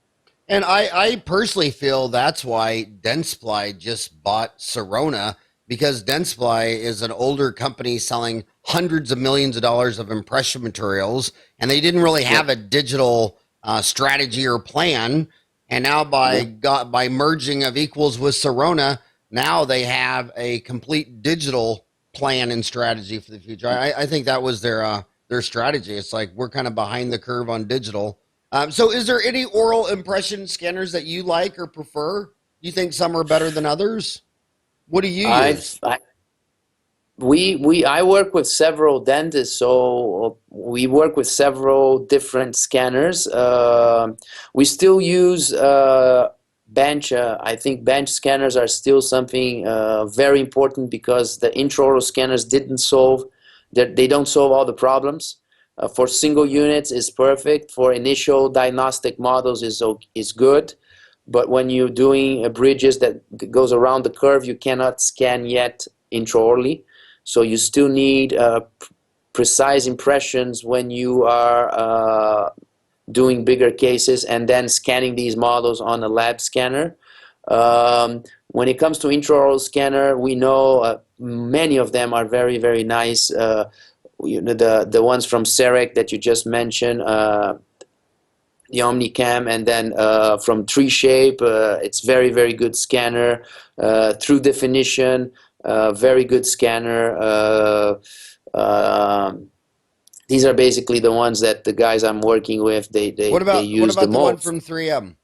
And I personally feel that's why Dentsply just bought Sirona, because Dentsply is an older company selling hundreds of millions of dollars of impression materials, and they didn't really have a digital strategy or plan. And now by merging of equals with Sirona, now they have a complete digital plan and strategy for the future. I think that was their strategy. It's like we're kind of behind the curve on digital. So is there any oral impression scanners that you like or prefer? You think some are better than others? What do you use? I work with several dentists, so we work with several different scanners. We still use bench. I think bench scanners are still something very important, because the intraoral scanners they don't solve all the problems. For single units is perfect. For initial diagnostic models is good. But when you're doing bridges that goes around the curve, you cannot scan yet intraorally. So you still need precise impressions when you are doing bigger cases and then scanning these models on a lab scanner. When it comes to intraoral scanner, we know many of them are very, very nice. You know, the ones from Ceramic that you just mentioned, the Omnicam, and then from Tree Shape, it's very, very good scanner. True Definition, very good scanner. These are basically the ones that the guys I'm working with, they use the most. What about the one from 3M?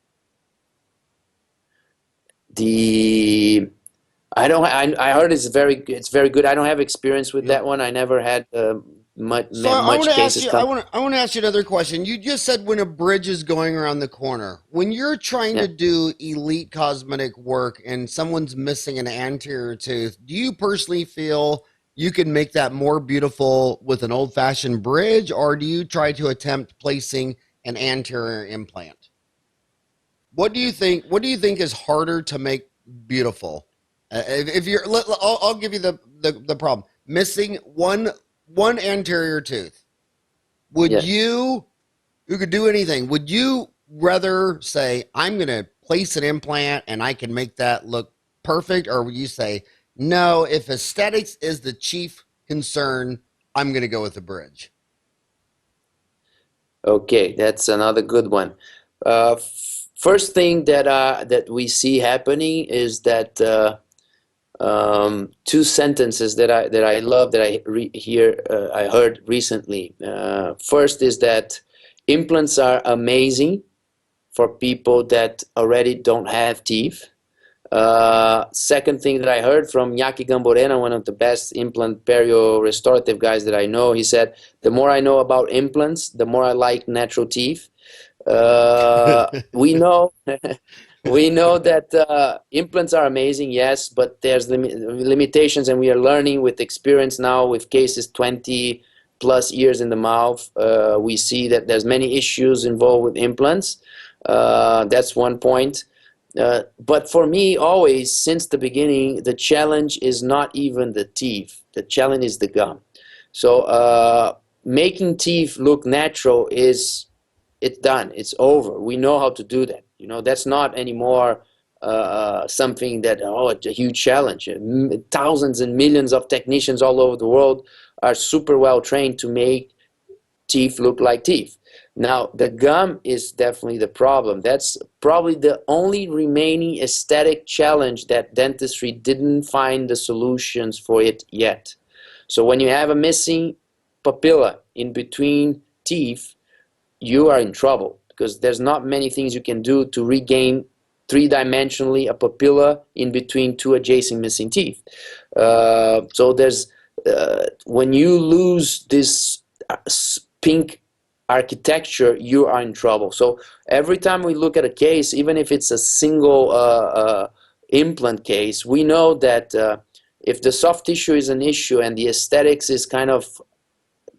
I heard it's very good. I don't have experience with that one. I never had much cases. I want to ask you another question. You just said when a bridge is going around the corner, when you're trying to do elite cosmetic work and someone's missing an anterior tooth, do you personally feel you can make that more beautiful with an old-fashioned bridge, or do you try to attempt placing an anterior implant? What do you think is harder to make beautiful? If you're, I'll give you the problem. Missing one anterior tooth. Would you could do anything, would you rather say, I'm going to place an implant and I can make that look perfect? Or would you say, no, if aesthetics is the chief concern, I'm going to go with the bridge? Okay, that's another good one. First thing that we see happening is that two sentences that I love, that I heard recently. First is that implants are amazing for people that already don't have teeth. Second thing that I heard from Yaki Gamborena, one of the best implant perio restorative guys that I know, he said, the more I know about implants, the more I like natural teeth. We know we know that implants are amazing, yes, but there's limitations, and we are learning with experience now with cases 20 plus years in the mouth. We see that there's many issues involved with implants. That's one point. But for me, always, since the beginning, the challenge is not even the teeth. The challenge is the gum. So making teeth look natural is, it's done. It's over. We know how to do that. You know, that's not anymore something that, oh, it's a huge challenge. Thousands and millions of technicians all over the world are super well trained to make teeth look like teeth. Now, the gum is definitely the problem. That's probably the only remaining aesthetic challenge that dentistry didn't find the solutions for it yet. So when you have a missing papilla in between teeth, you are in trouble, because there's not many things you can do to regain three-dimensionally a papilla in between two adjacent missing teeth. So there's when you lose this pink architecture, you are in trouble. So every time we look at a case, even if it's a single implant case, we know that if the soft tissue is an issue and the aesthetics is kind of,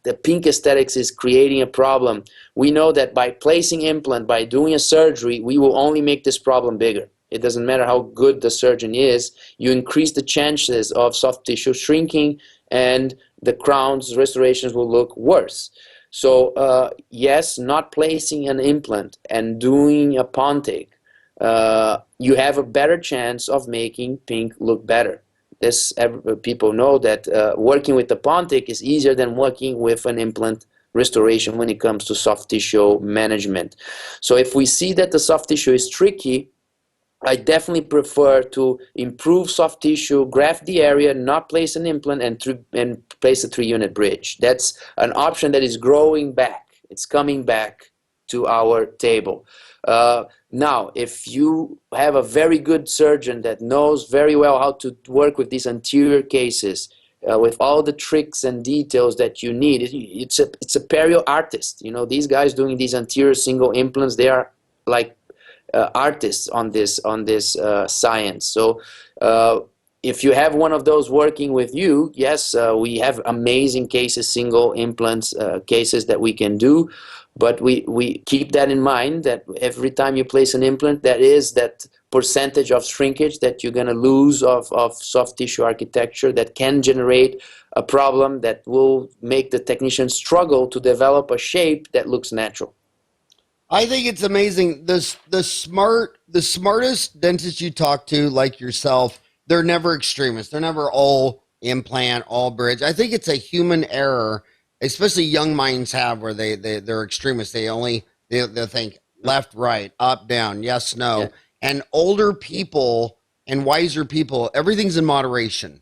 the pink aesthetics is creating a problem, we know that by placing implant, by doing a surgery, we will only make this problem bigger. It doesn't matter how good the surgeon is, you increase the chances of soft tissue shrinking, and the crowns restorations will look worse. So yes, not placing an implant and doing a pontic, you have a better chance of making pink look better. People know that working with the pontic is easier than working with an implant restoration when it comes to soft tissue management. So if we see that the soft tissue is tricky, I definitely prefer to improve soft tissue, graft the area, not place an implant, and place a 3-unit bridge. That's an option that is growing back. It's coming back to our table. Now, if you have a very good surgeon that knows very well how to work with these anterior cases, with all the tricks and details that you need, it's a perio artist. You know, these guys doing these anterior single implants, they are like artists on this science. So if you have one of those working with you, yes, we have amazing cases, single implants cases that we can do, but we keep that in mind, that every time you place an implant, that is that percentage of shrinkage that you're going to lose of soft tissue architecture that can generate a problem that will make the technician struggle to develop a shape that looks natural. I think it's amazing. The smartest dentists you talk to, like yourself, they're never extremists. They're never all implant, all bridge. I think it's a human error, especially young minds have, where they're extremists. They'll think left, right, up, down, yes, no. Yeah. And older people and wiser people, everything's in moderation.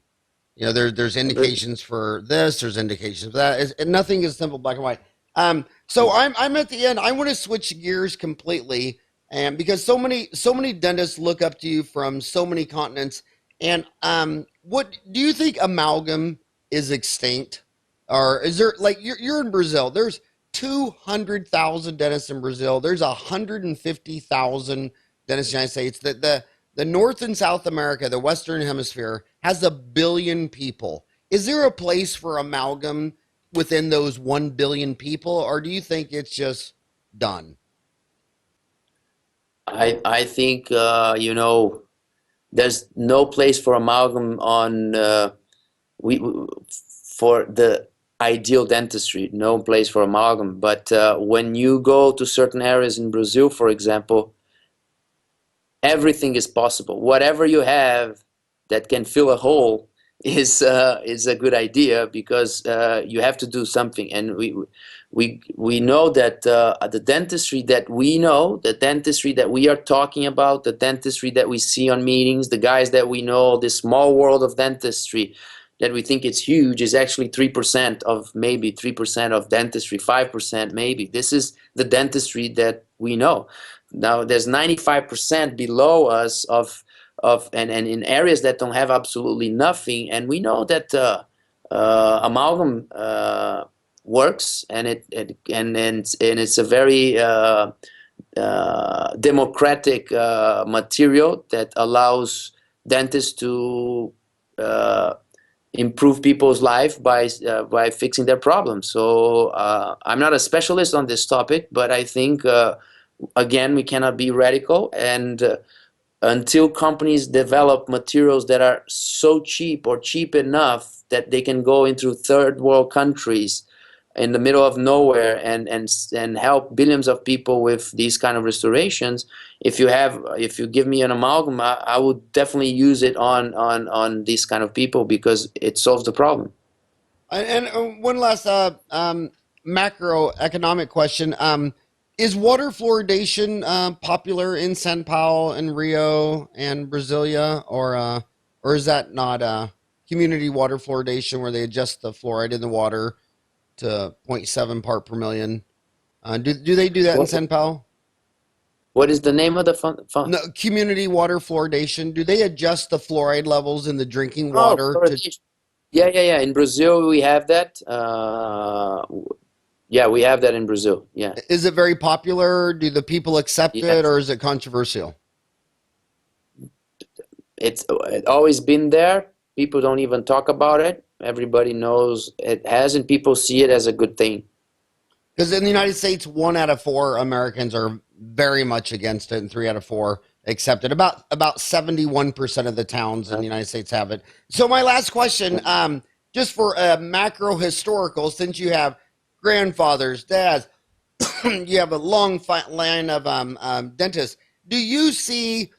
You know, there's indications for this, there's indications for that. And nothing is simple black and white. So I'm at the end. I want to switch gears completely, and because so many dentists look up to you from so many continents. And what do you think amalgam is extinct, or is there, like, you're in Brazil? There's 200,000 dentists in Brazil. There's 150,000 dentists in the United States. The North and South America, the Western Hemisphere, has 1 billion people. Is there a place for amalgam within those 1 billion people, or do you think it's just done? I think you know, there's no place for amalgam on for the ideal dentistry. No place for amalgam. But when you go to certain areas in Brazil, for example, everything is possible. Whatever you have that can fill a hole is a good idea, because you have to do something. And we know that the dentistry that we know, the dentistry that we are talking about, the dentistry that we see on meetings, the guys that we know, this small world of dentistry, that we think is huge is actually 3% of, maybe 3% of dentistry, 5% maybe. This is the dentistry that we know. Now there's 95% below us and in areas that don't have absolutely nothing, and we know that amalgam works, and it's a very democratic material that allows dentists to improve people's life by fixing their problems. So I'm not a specialist on this topic, but I think again, we cannot be radical, and until companies develop materials that are so cheap or cheap enough that they can go into third world countries in the middle of nowhere and help billions of people with these kind of restorations. If you give me an amalgam, I would definitely use it on these kind of people because it solves the problem. And one last macroeconomic question. Is water fluoridation popular in Sao Paulo and Rio and Brasilia, or is that not community water fluoridation where they adjust the fluoride in the water to 0.7 part per million? Do they do that in Sao Paulo? What is the name of the fund? No, community water fluoridation. Do they adjust the fluoride levels in the drinking Oh, water? Yeah. In Brazil, we have that. Yeah, we have that in Brazil. Yeah. Is it very popular? Do the people accept it, or is it controversial? It's always been there. People don't even talk about it. Everybody knows it has, and people see it as a good thing. Because in the United States, 1 out of 4 Americans are very much against it, and 3 out of 4 accept it. About 71% of the towns in the United States have it. So my last question, just for a macro historical, since you have grandfathers, dads, you have a long line of dentists. Do you see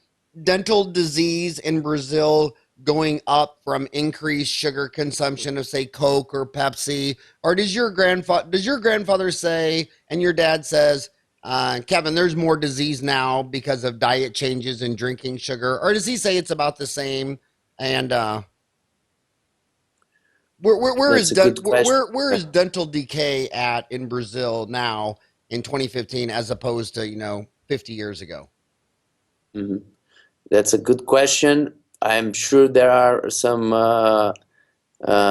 dental disease in Brazil going up from increased sugar consumption of, say, Coke or Pepsi? Or does your grandfather say, and your dad says, Kevin, there's more disease now because of diet changes and drinking sugar? Or does he say it's about the same? And where is dental decay at in Brazil now in 2015 as opposed to 50 years ago? Mm-hmm. That's a good question. I'm sure there are some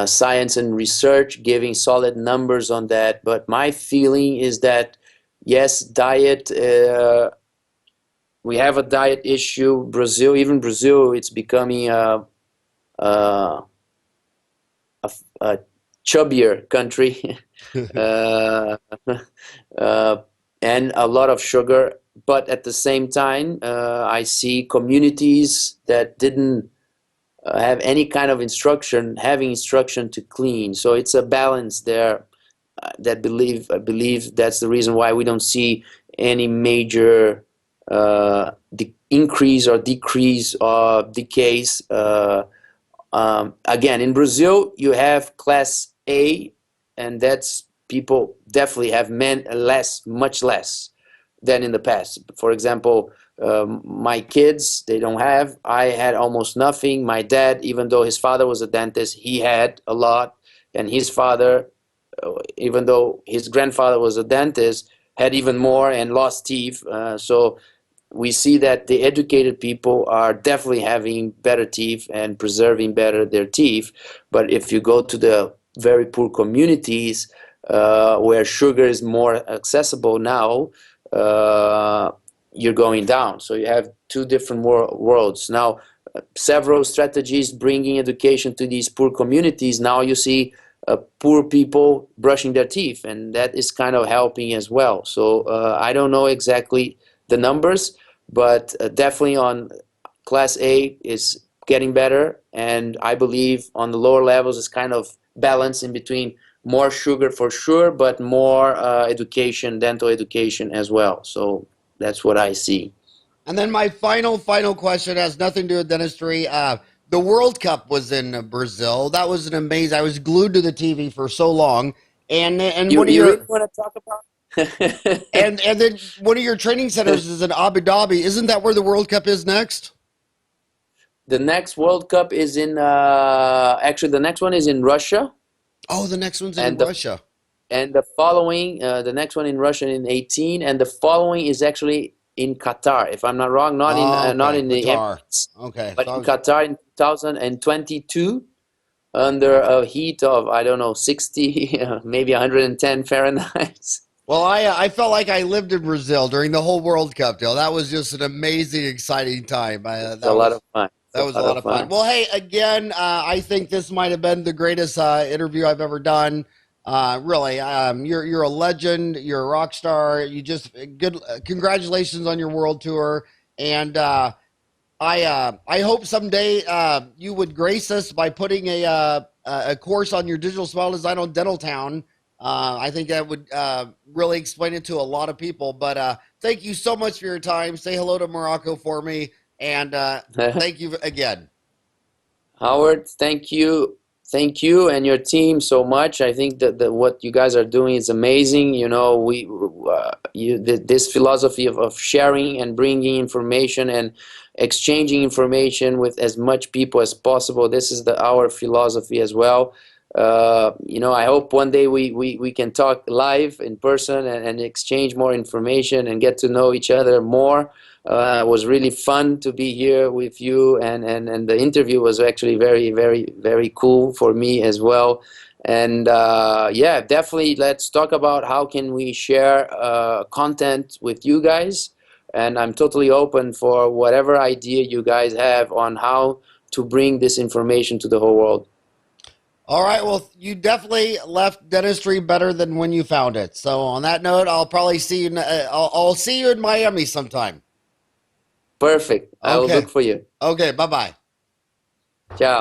science and research giving solid numbers on that, but my feeling is that yes, diet. We have a diet issue. Even Brazil, it's becoming a chubbier country, and a lot of sugar. But at the same time, I see communities that didn't have any kind of instruction, having instruction to clean. So it's a balance there. I believe that's the reason why we don't see any major increase or decrease of decays. Again, in Brazil, you have class A, and that's people definitely have much less than in the past. For example, my kids, they don't have. I had almost nothing. My dad, even though his father was a dentist, he had a lot. And his father, even though his grandfather was a dentist, had even more and lost teeth. So we see that the educated people are definitely having better teeth and preserving better their teeth. But if you go to the very poor communities where sugar is more accessible now, you're going down. So you have two different worlds. Now, several strategies bringing education to these poor communities. Now you see poor people brushing their teeth, and that is kind of helping as well. So I don't know exactly the numbers, but definitely on class A is getting better, and I believe on the lower levels is kind of balance in between more sugar for sure, but more education, dental education as well. So that's what I see. And then my final question has nothing to do with dentistry. The World Cup was in Brazil. That was an amazing. I was glued to the TV for so long. And you really want to talk about? and then one of your training centers is in Abu Dhabi. Isn't that where the World Cup is next? The next World Cup is in actually the next one is in Russia, Oh, the next one's in and Russia. the following the next one in Russia in 18, and the following is actually in Qatar, if I'm not wrong, Oh, not okay. in the Qatar. Emirates, Okay. but So I in was, Qatar in 2022 under a heat of, I don't know, 60 maybe 110 Fahrenheit. well, I felt like I lived in Brazil during the whole World Cup deal. That was just an amazing, exciting time. It's a lot of fun. It's That a was a lot lot of of fun. fun. Well, hey, again, I think this might have been the greatest interview I've ever done. Really, you're a legend. You're a rock star. You just good. Congratulations on your world tour, and I hope someday you would grace us by putting a course on your digital smile design on Dental Town. I think that would really explain it to a lot of people. But thank you so much for your time. Say hello to Morocco for me, and thank you again. Howard, thank you and your team so much. I think that what you guys are doing is amazing. You know, this philosophy of sharing and bringing information and exchanging information with as much people as possible. This is our philosophy as well. You know, I hope one day we can talk live in person and exchange more information and get to know each other more. It was really fun to be here with you, and the interview was actually very cool for me as well. And yeah, definitely let's talk about how can we share content with you guys. And I'm totally open for whatever idea you guys have on how to bring this information to the whole world. All right. Well, you definitely left dentistry better than when you found it. So on that note, I'll probably see you. I'll see you in Miami sometime. Perfect. I will Okay. look for you. Okay. Bye bye. Ciao.